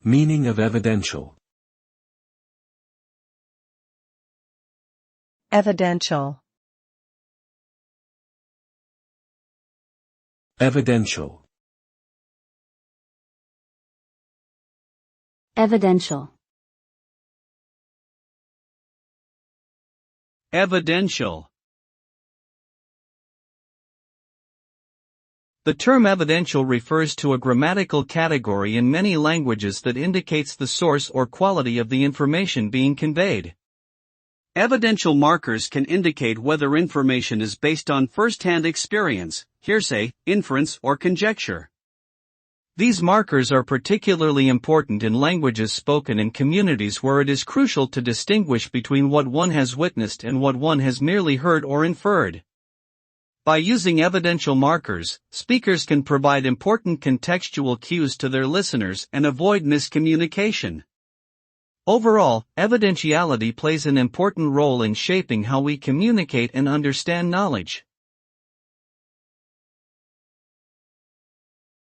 Meaning of evidential. Evidential. Evidential. Evidential. Evidential. The term evidential refers to a grammatical category in many languages that indicates the source or quality of the information being conveyed. Evidential markers can indicate whether information is based on first-hand experience, hearsay, inference, or conjecture. These markers are particularly important in languages spoken in communities where it is crucial to distinguish between what one has witnessed and what one has merely heard or inferred. By using evidential markers, speakers can provide important contextual cues to their listeners and avoid miscommunication. Overall, evidentiality plays an important role in shaping how we communicate and understand knowledge.